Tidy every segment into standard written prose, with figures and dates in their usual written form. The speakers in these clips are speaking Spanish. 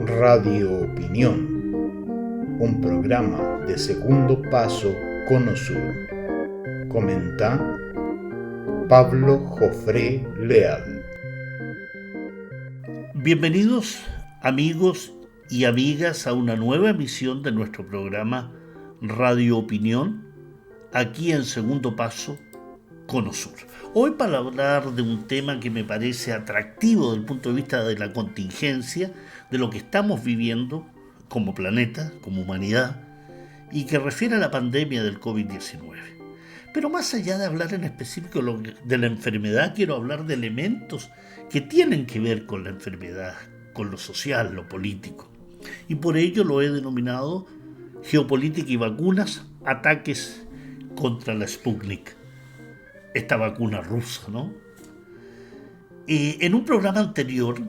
Radio Opinión, un programa de Segundo Paso Cono Sur. Comenta Pablo Jofré Leal. Bienvenidos amigos y amigas a una nueva emisión de nuestro programa Radio Opinión, aquí en Segundo Paso Cono Sur. Hoy para hablar de un tema que me parece atractivo desde el punto de vista de la contingencia, de lo que estamos viviendo como planeta, como humanidad, y que refiere a la pandemia del COVID-19. Pero más allá de hablar en específico de la enfermedad, quiero hablar de elementos que tienen que ver con la enfermedad, con lo social, lo político. Y por ello lo he denominado geopolítica y vacunas, ataques contra la Sputnik, esta vacuna rusa, ¿no? En un programa anterior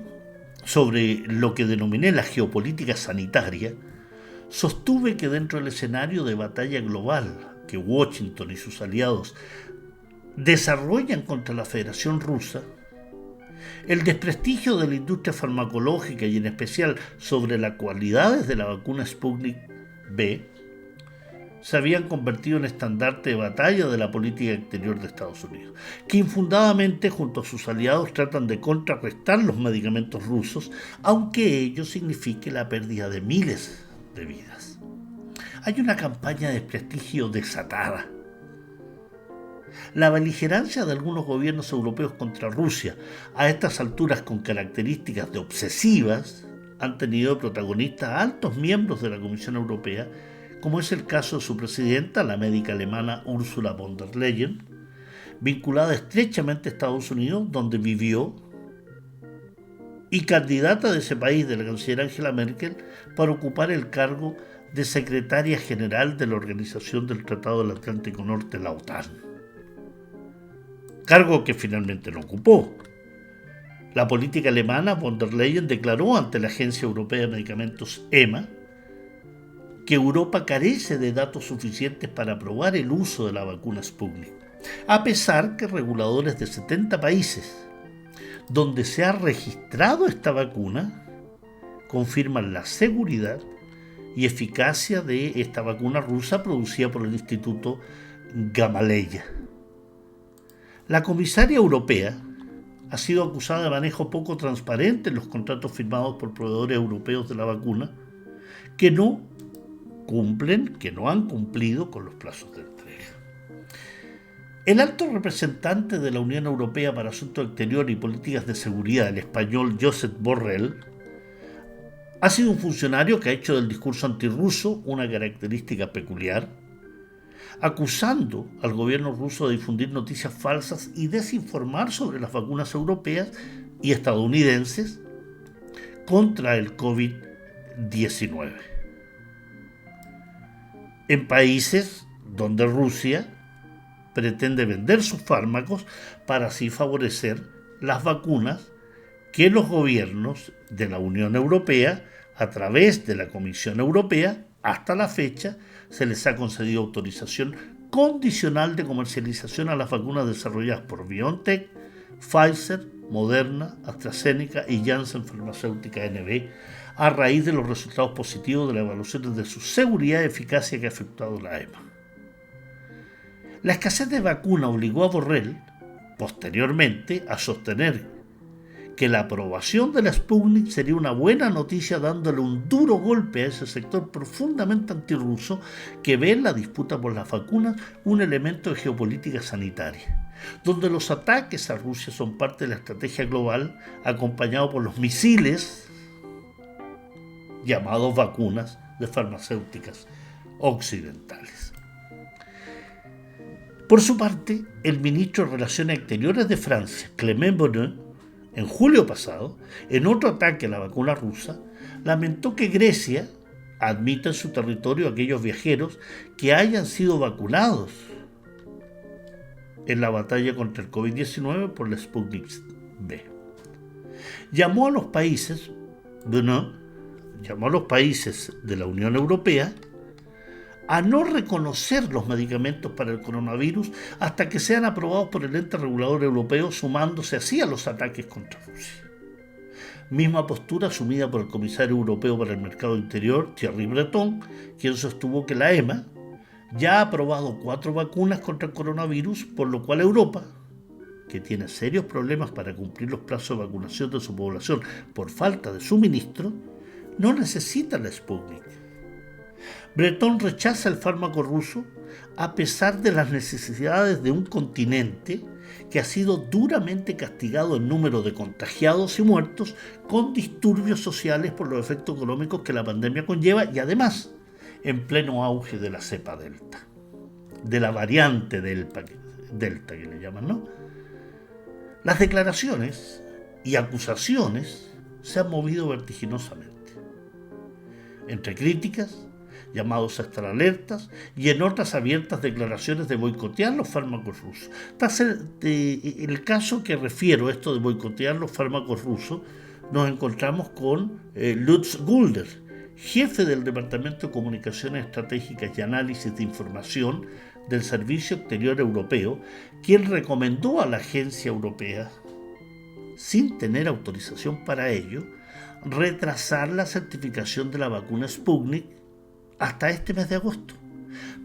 sobre lo que denominé la geopolítica sanitaria, sostuve que dentro del escenario de batalla global que Washington y sus aliados desarrollan contra la Federación Rusa, el desprestigio de la industria farmacológica y en especial sobre las cualidades de la vacuna Sputnik V se habían convertido en estandarte de batalla de la política exterior de Estados Unidos, que infundadamente junto a sus aliados tratan de contrarrestar los medicamentos rusos, aunque ello signifique la pérdida de miles de vidas. Hay una campaña de desprestigio desatada. La beligerancia de algunos gobiernos europeos contra Rusia, a estas alturas con características de obsesivas, han tenido protagonistas a altos miembros de la Comisión Europea, como es el caso de su presidenta, la médica alemana Ursula von der Leyen, vinculada estrechamente a Estados Unidos, donde vivió, y candidata de ese país, de la canciller Angela Merkel, para ocupar el cargo de secretaria general de la Organización del Tratado del Atlántico Norte, la OTAN. Cargo que finalmente no ocupó. La política alemana, von der Leyen, declaró ante la Agencia Europea de Medicamentos EMA que Europa carece de datos suficientes para aprobar el uso de la vacuna Sputnik, a pesar que reguladores de 70 países donde se ha registrado esta vacuna confirman la seguridad y eficacia de esta vacuna rusa producida por el Instituto Gamaleya. La comisaria europea ha sido acusada de manejo poco transparente en los contratos firmados por proveedores europeos de la vacuna que no han cumplido con los plazos de entrega. El alto representante de la Unión Europea para Asuntos Exteriores y Políticas de Seguridad, el español Josep Borrell, ha sido un funcionario que ha hecho del discurso antirruso una característica peculiar, acusando al gobierno ruso de difundir noticias falsas y desinformar sobre las vacunas europeas y estadounidenses contra el COVID-19. En países donde Rusia pretende vender sus fármacos para así favorecer las vacunas que los gobiernos de la Unión Europea, a través de la Comisión Europea, hasta la fecha, se les ha concedido autorización condicional de comercialización a las vacunas desarrolladas por BioNTech, Pfizer, Moderna, AstraZeneca y Janssen Farmacéutica NV, a raíz de los resultados positivos de las evaluaciones de su seguridad y eficacia que ha efectuado la EMA. La escasez de vacuna obligó a Borrell, posteriormente, a sostener que la aprobación de la Sputnik sería una buena noticia, dándole un duro golpe a ese sector profundamente antirruso que ve en la disputa por las vacunas un elemento de geopolítica sanitaria, donde los ataques a Rusia son parte de la estrategia global, acompañado por los misiles llamados vacunas de farmacéuticas occidentales. Por su parte, el ministro de Relaciones Exteriores de Francia, Clément Beaune, en julio pasado, en otro ataque a la vacuna rusa, lamentó que Grecia admita en su territorio a aquellos viajeros que hayan sido vacunados en la batalla contra el COVID-19 por la Sputnik V. Llamó a los países de la Unión Europea a no reconocer los medicamentos para el coronavirus hasta que sean aprobados por el ente regulador europeo, sumándose así a los ataques contra Rusia. Misma postura asumida por el comisario europeo para el mercado interior, Thierry Breton, quien sostuvo que la EMA ya ha aprobado 4 vacunas contra el coronavirus, por lo cual Europa, que tiene serios problemas para cumplir los plazos de vacunación de su población por falta de suministro, no necesita la Sputnik. Breton rechaza el fármaco ruso a pesar de las necesidades de un continente que ha sido duramente castigado en número de contagiados y muertos, con disturbios sociales por los efectos económicos que la pandemia conlleva, y además en pleno auge de la cepa Delta, de la variante Delta que le llaman, ¿no? Las declaraciones y acusaciones se han movido vertiginosamente, entre críticas, llamados a estar alertas, y en otras abiertas declaraciones de boicotear los fármacos rusos. En el caso que refiero, esto de boicotear los fármacos rusos, nos encontramos con Lutz Gulder, jefe del Departamento de Comunicaciones Estratégicas y Análisis de Información del Servicio Exterior Europeo, quien recomendó a la agencia europea, sin tener autorización para ello, retrasar la certificación de la vacuna Sputnik hasta este mes de agosto,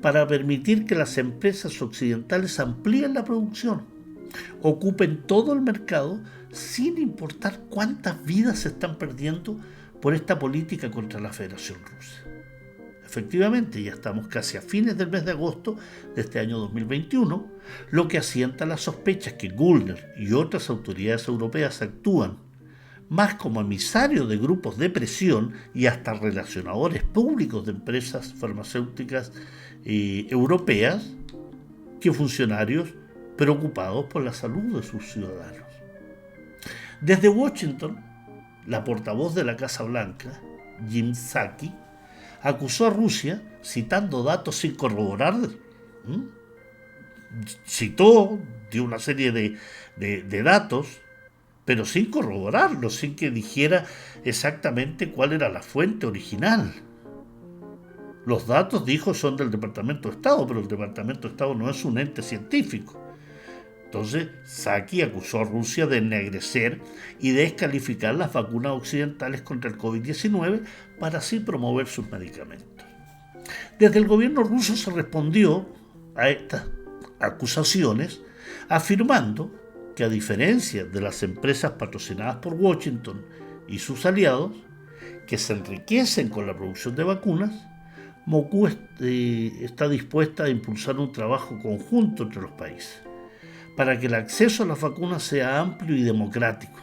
para permitir que las empresas occidentales amplíen la producción, ocupen todo el mercado, sin importar cuántas vidas se están perdiendo por esta política contra la Federación Rusa. Efectivamente, ya estamos casi a fines del mes de agosto de este año 2021, lo que asienta las sospechas que Gulder y otras autoridades europeas actúan más como emisarios de grupos de presión y hasta relacionadores públicos de empresas farmacéuticas europeas que funcionarios preocupados por la salud de sus ciudadanos. Desde Washington, la portavoz de la Casa Blanca, Jen Psaki, acusó a Rusia, citando datos sin corroborar, dio una serie de datos, pero sin corroborarlo, sin que dijera exactamente cuál era la fuente original. Los datos, dijo, son del Departamento de Estado, pero el Departamento de Estado no es un ente científico. Entonces, Psaki acusó a Rusia de ennegrecer y descalificar las vacunas occidentales contra el COVID-19 para así promover sus medicamentos. Desde el gobierno ruso se respondió a estas acusaciones afirmando que, a diferencia de las empresas patrocinadas por Washington y sus aliados, que se enriquecen con la producción de vacunas, Moscú está dispuesta a impulsar un trabajo conjunto entre los países para que el acceso a las vacunas sea amplio y democrático.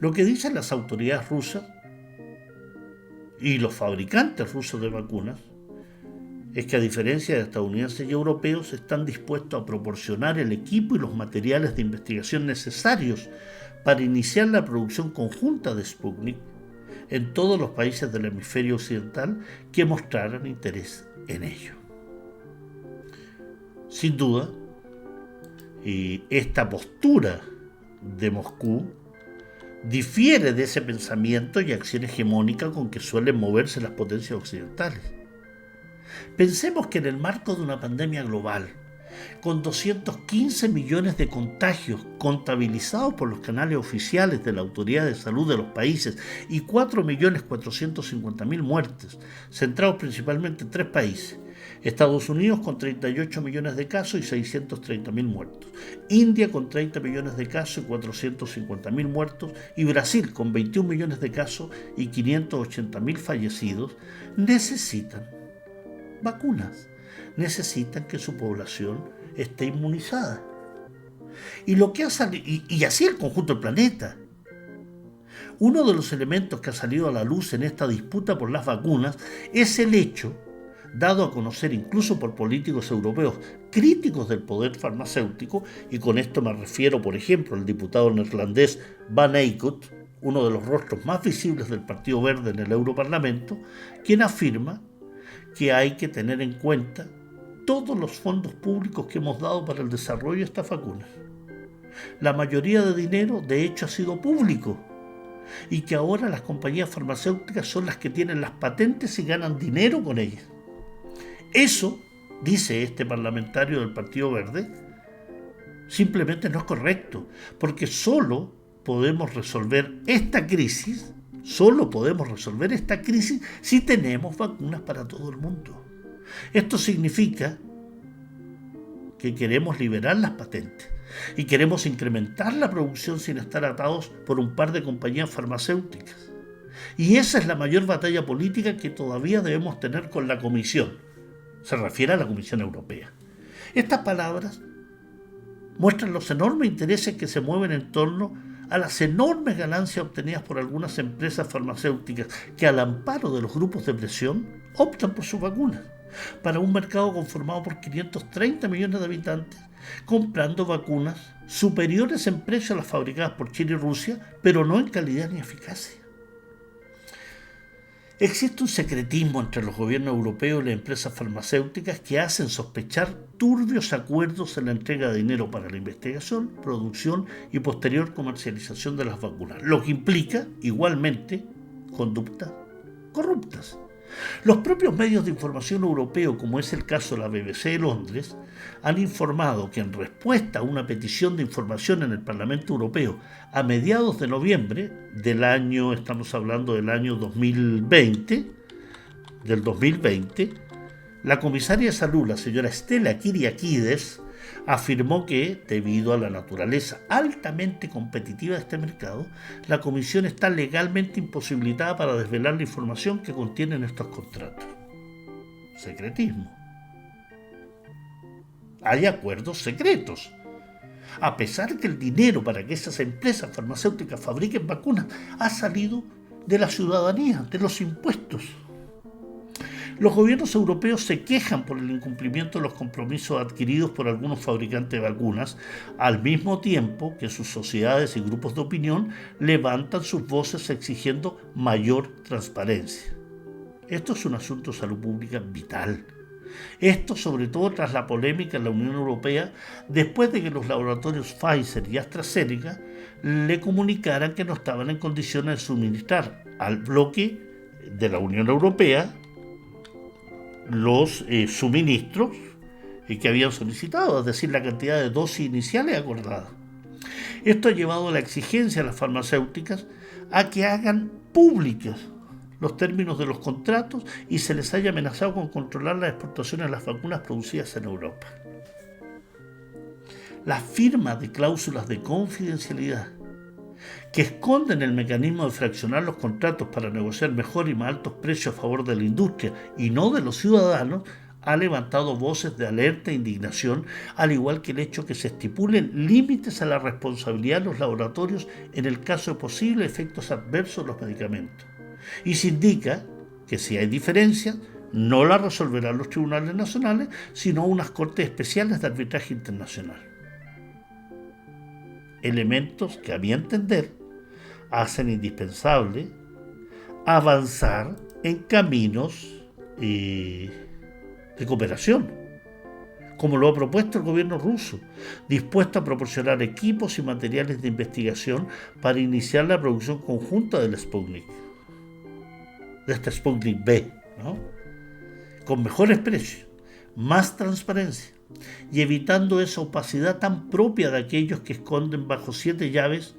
Lo que dicen las autoridades rusas y los fabricantes rusos de vacunas es que, a diferencia de estadounidenses y europeos, están dispuestos a proporcionar el equipo y los materiales de investigación necesarios para iniciar la producción conjunta de Sputnik en todos los países del hemisferio occidental que mostraran interés en ello. Sin duda, esta postura de Moscú difiere de ese pensamiento y acción hegemónica con que suelen moverse las potencias occidentales. Pensemos que en el marco de una pandemia global, con 215 millones de contagios contabilizados por los canales oficiales de la Autoridad de Salud de los países y 4.450.000 muertes, centrados principalmente en 3 países, Estados Unidos con 38 millones de casos y 630.000 muertos, India con 30 millones de casos y 450.000 muertos, y Brasil con 21 millones de casos y 580.000 fallecidos, necesitan vacunas, necesitan que su población esté inmunizada. Y lo que ha salido, y así el conjunto del planeta. Uno de los elementos que ha salido a la luz en esta disputa por las vacunas es el hecho, dado a conocer incluso por políticos europeos críticos del poder farmacéutico, y con esto me refiero, por ejemplo, al diputado neerlandés Van Eickhout, uno de los rostros más visibles del Partido Verde en el Europarlamento, quien afirma que hay que tener en cuenta todos los fondos públicos que hemos dado para el desarrollo de estas vacunas. La mayoría de dinero, de hecho, ha sido público, y que ahora las compañías farmacéuticas son las que tienen las patentes y ganan dinero con ellas. Eso, dice este parlamentario del Partido Verde, simplemente no es correcto, porque solo podemos resolver esta crisis si tenemos vacunas para todo el mundo. Esto significa que queremos liberar las patentes y queremos incrementar la producción sin estar atados por un par de compañías farmacéuticas. Y esa es la mayor batalla política que todavía debemos tener con la Comisión. Se refiere a la Comisión Europea. Estas palabras muestran los enormes intereses que se mueven en torno a las enormes ganancias obtenidas por algunas empresas farmacéuticas que, al amparo de los grupos de presión, optan por sus vacunas para un mercado conformado por 530 millones de habitantes, comprando vacunas superiores en precio a las fabricadas por China y Rusia, pero no en calidad ni eficacia. Existe un secretismo entre los gobiernos europeos y las empresas farmacéuticas que hacen sospechar turbios acuerdos en la entrega de dinero para la investigación, producción y posterior comercialización de las vacunas, lo que implica, igualmente, conductas corruptas. Los propios medios de información europeos, como es el caso de la BBC de Londres, han informado que en respuesta a una petición de información en el Parlamento Europeo a mediados de noviembre del año, estamos hablando del año 2020, la comisaria de Salud, la señora Stella Kyriakides, afirmó que, debido a la naturaleza altamente competitiva de este mercado, la Comisión está legalmente imposibilitada para desvelar la información que contienen estos contratos. Secretismo. Hay acuerdos secretos. A pesar que el dinero para que esas empresas farmacéuticas fabriquen vacunas ha salido de la ciudadanía, de los impuestos. Los gobiernos europeos se quejan por el incumplimiento de los compromisos adquiridos por algunos fabricantes de vacunas, al mismo tiempo que sus sociedades y grupos de opinión levantan sus voces exigiendo mayor transparencia. Esto es un asunto de salud pública vital. Esto sobre todo tras la polémica en la Unión Europea después de que los laboratorios Pfizer y AstraZeneca le comunicaran que no estaban en condiciones de suministrar al bloque de la Unión Europea los suministros que habían solicitado, es decir, la cantidad de dosis iniciales acordadas. Esto ha llevado a la exigencia de las farmacéuticas a que hagan públicas los términos de los contratos y se les haya amenazado con controlar las exportaciones de las vacunas producidas en Europa. La firma de cláusulas de confidencialidad que esconden el mecanismo de fraccionar los contratos para negociar mejor y más altos precios a favor de la industria y no de los ciudadanos, ha levantado voces de alerta e indignación, al igual que el hecho que se estipulen límites a la responsabilidad de los laboratorios en el caso de posibles efectos adversos de los medicamentos. Y se indica que si hay diferencias, no las resolverán los tribunales nacionales, sino unas cortes especiales de arbitraje internacional. Elementos que, a mi entender, hacen indispensable avanzar en caminos de cooperación, como lo ha propuesto el gobierno ruso, dispuesto a proporcionar equipos y materiales de investigación para iniciar la producción conjunta del Sputnik, de este Sputnik V, ¿no? Con mejores precios, más transparencia y evitando esa opacidad tan propia de aquellos que esconden bajo 7 llaves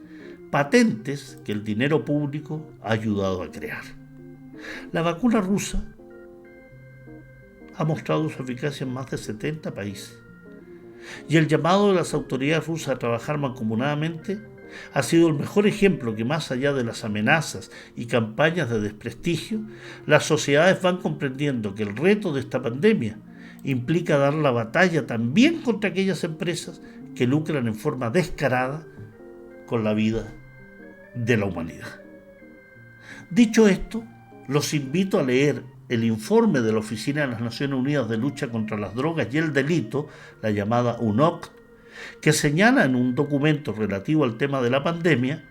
patentes que el dinero público ha ayudado a crear. La vacuna rusa ha mostrado su eficacia en más de 70 países y el llamado de las autoridades rusas a trabajar mancomunadamente ha sido el mejor ejemplo que, más allá de las amenazas y campañas de desprestigio, las sociedades van comprendiendo que el reto de esta pandemia implica dar la batalla también contra aquellas empresas que lucran en forma descarada con la vida de la humanidad. Dicho esto, los invito a leer el informe de la Oficina de las Naciones Unidas de Lucha contra las Drogas y el Delito, la llamada UNOCT, que señala en un documento relativo al tema de la pandemia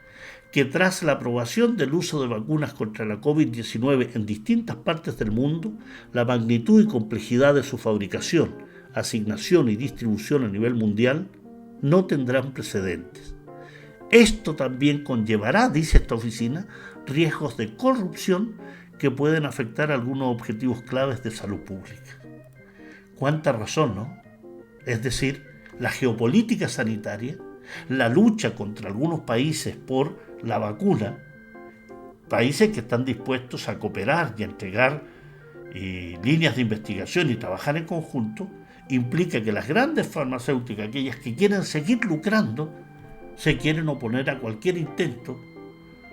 que tras la aprobación del uso de vacunas contra la COVID-19 en distintas partes del mundo, la magnitud y complejidad de su fabricación, asignación y distribución a nivel mundial no tendrán precedentes. Esto también conllevará, dice esta oficina, riesgos de corrupción que pueden afectar algunos objetivos claves de salud pública. Cuánta razón, ¿no? Es decir, la geopolítica sanitaria, la lucha contra algunos países por la vacuna, países que están dispuestos a cooperar y a entregar líneas de investigación y trabajar en conjunto, implica que las grandes farmacéuticas, aquellas que quieren seguir lucrando, se quieren oponer a cualquier intento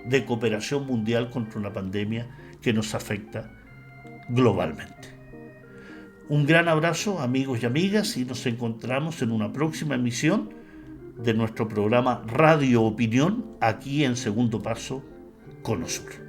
de cooperación mundial contra una pandemia que nos afecta globalmente. Un gran abrazo, amigos y amigas, y nos encontramos en una próxima emisión de nuestro programa Radio Opinión, aquí en Segundo Paso, Cono Sur.